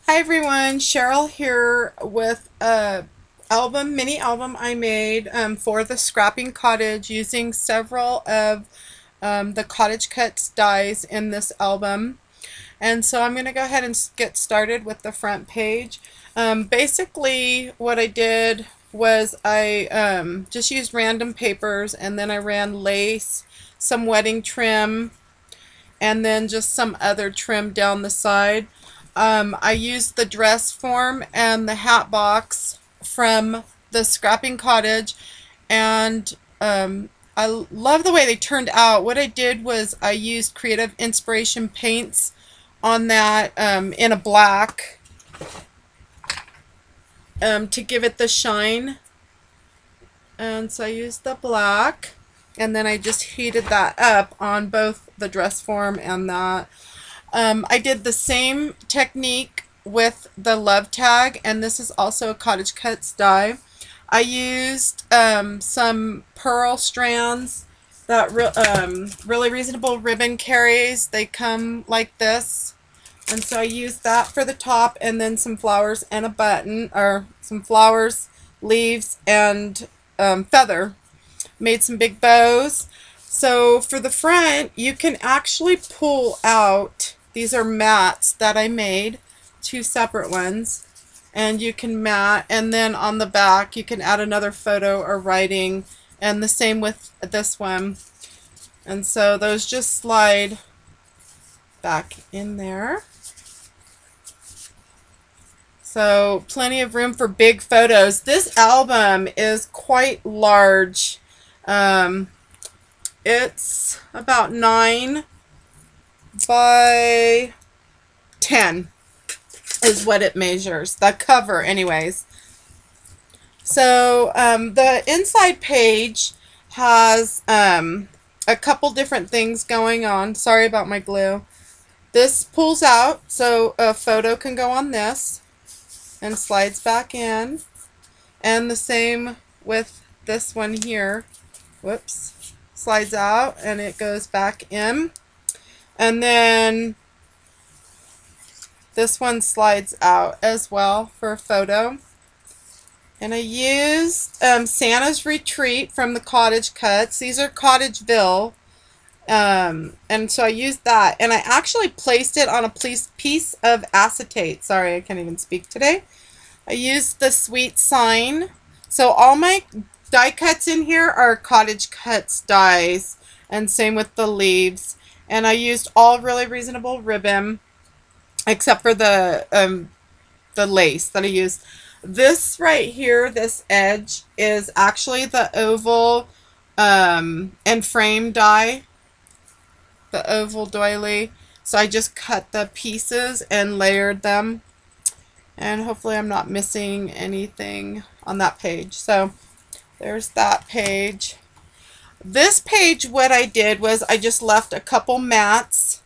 Hi everyone, Cheryl here with a mini album I made for the Scrapping Cottage using several of the CottageCutz dies in this album. And so I'm going to go ahead and get started with the front page. Basically what I did was I just used random papers, and then I ran lace, some wedding trim, and then just some other trim down the side. I used the dress form and the hat box from the Scrapping Cottage, and I love the way they turned out. What I did was I used Creative Inspiration paints on that in a black to give it the shine. And so I used the black, and then I just heated that up on both the dress form and that. I did the same technique with the love tag, and this is also a CottageCutz die. I used some pearl strands that Really Reasonable ribbon carries. They come like this, and so I used that for the top, and then some flowers and a button, or some flowers, leaves, and feather. Made some big bows. So for the front, you can actually pull out, these are mats that I made, two separate ones, and you can mat, and then on the back you can add another photo or writing, and the same with this one. And so those just slide back in there. So plenty of room for big photos. This album is quite large. It's about 9 by 10 is what it measures. The cover anyways. So the inside page has a couple different things going on. Sorry about my glue. This pulls out, so a photo can go on this and slides back in. And the same with this one here. Whoops. Slides out and it goes back in. And then this one slides out as well for a photo. And I used Santa's Retreat from the CottageCutz. These are Cottageville. And so I used that. And I actually placed it on a piece of acetate. Sorry, I can't even speak today. I used the sweet sign. So all my die cuts in here are CottageCutz dies, and same with the leaves. And I used all Really Reasonable ribbon, except for the lace that I used. This right here, this edge, is actually the oval and frame die, the oval doily. So I just cut the pieces and layered them, and hopefully I'm not missing anything on that page. So there's that page. This page, what I did was I just left a couple mats.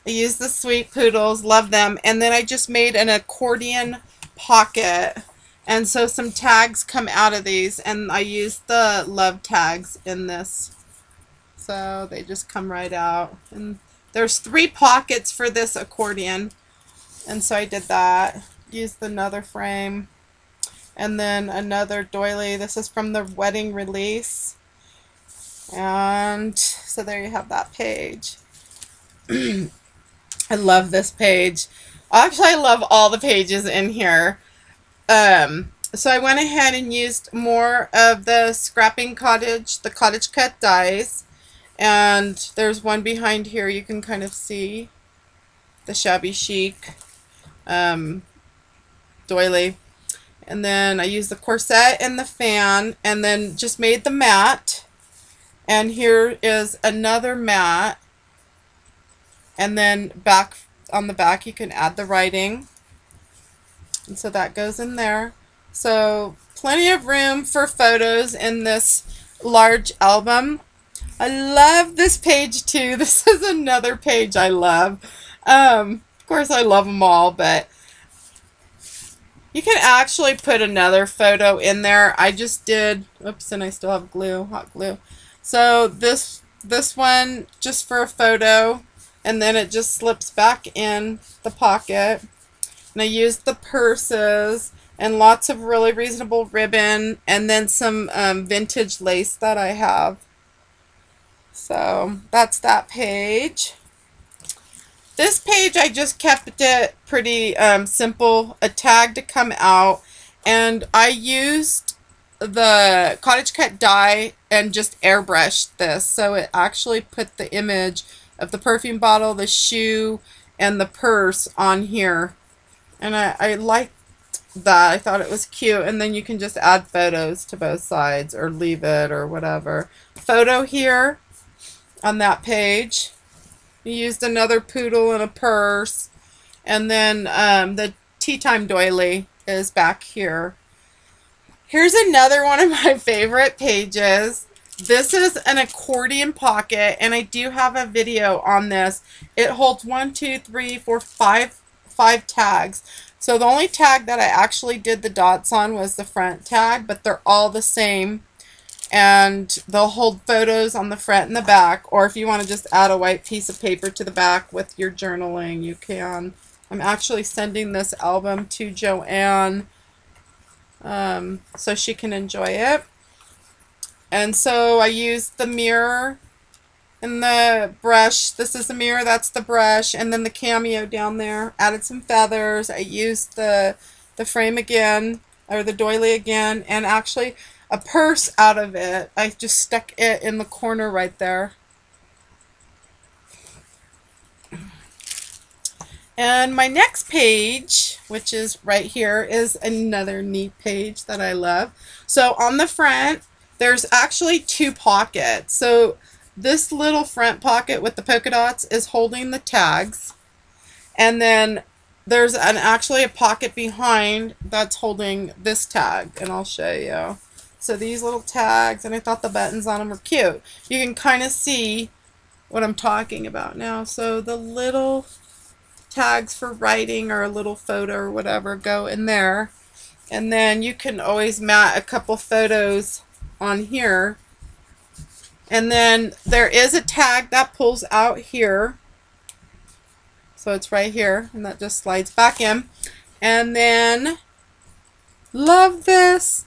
I used the Sweet Poodles, love them, and then I just made an accordion pocket. And so some tags come out of these, and I used the love tags in this. So they just come right out. And there's 3 pockets for this accordion. And so I did that. Used another frame. And then another doily. This is from the wedding release. And so there you have that page. I love this page. Actually, I love all the pages in here. So I went ahead and used more of the Scrapping Cottage, the CottageCutz dies. And there's one behind here you can kind of see. The shabby chic doily. And then I used the corset and the fan, and then just made the mat. And here is another mat. And then back on the back you can add the writing. And so that goes in there. So plenty of room for photos in this large album. I love this page too. This is another page I love. Of course I love them all, but you can actually put another photo in there. I just did, oops, and I still have glue, hot glue. So this one just for a photo, and then it just slips back in the pocket. And I used the purses and lots of really reasonable ribbon, and then some vintage lace that I have. So that's that page. This page, I just kept it pretty simple, a tag to come out, and I used the CottageCutz die and just airbrushed this, so it actually put the image of the perfume bottle, the shoe, and the purse on here. And I liked that. I thought it was cute. And then you can just add photos to both sides or leave it or whatever. Photo here on that page. You used another poodle and a purse. And then the tea time doily is back here. Here's another one of my favorite pages. This is an accordion pocket, and I do have a video on this. It holds 1, 2, 3, 4, 5 tags. So the only tag that I actually did the dots on was the front tag, but they're all the same. And they'll hold photos on the front and the back, or if you want to just add a white piece of paper to the back with your journaling, you can. I'm actually sending this album to Joanne so she can enjoy it. And so I used the mirror and the brush. This is the mirror, that's the brush, and then the cameo down there. Added some feathers. I used the frame again, or the doily again, and actually a purse out of it. I just stuck it in the corner right there. And my next page, which is right here, is another neat page that I love. So on the front, there's actually 2 pockets. So this little front pocket with the polka dots is holding the tags. And then there's actually a pocket behind that's holding this tag. And I'll show you. So these little tags, and I thought the buttons on them were cute. You can kind of see what I'm talking about now. So the little tags for writing or a little photo or whatever go in there. And then you can always mat a couple photos on here. And then there is a tag that pulls out here. So it's right here, and that just slides back in. And then, love this.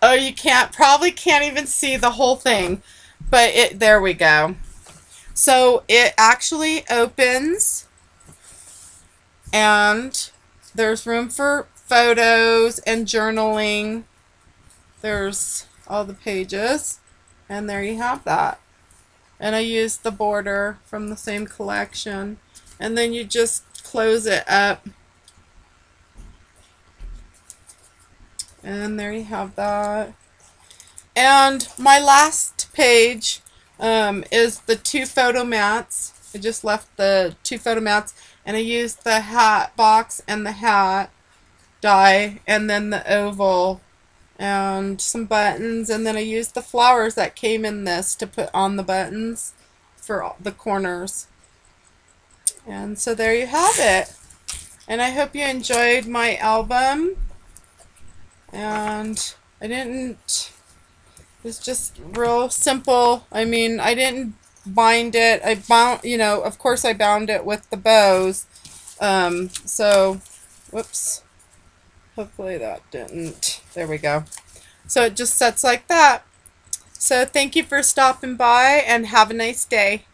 Oh, you probably can't even see the whole thing, but there we go. So it actually opens, and there's room for photos and journaling. There's all the pages, and there you have that. And I used the border from the same collection, and then you just close it up, and there you have that. And my last page is the 2 photo mats. I just left the 2 photo mats, and I used the hat box and the hat die, and then the oval and some buttons, and then I used the flowers that came in this to put on the buttons for the corners. And so there you have it. And I hope you enjoyed my album. And it was just real simple. I mean, I didn't bind it. I bound, of course I bound it with the bows. So, whoops. Hopefully that didn't. There we go. So it just sets like that. So thank you for stopping by, and have a nice day.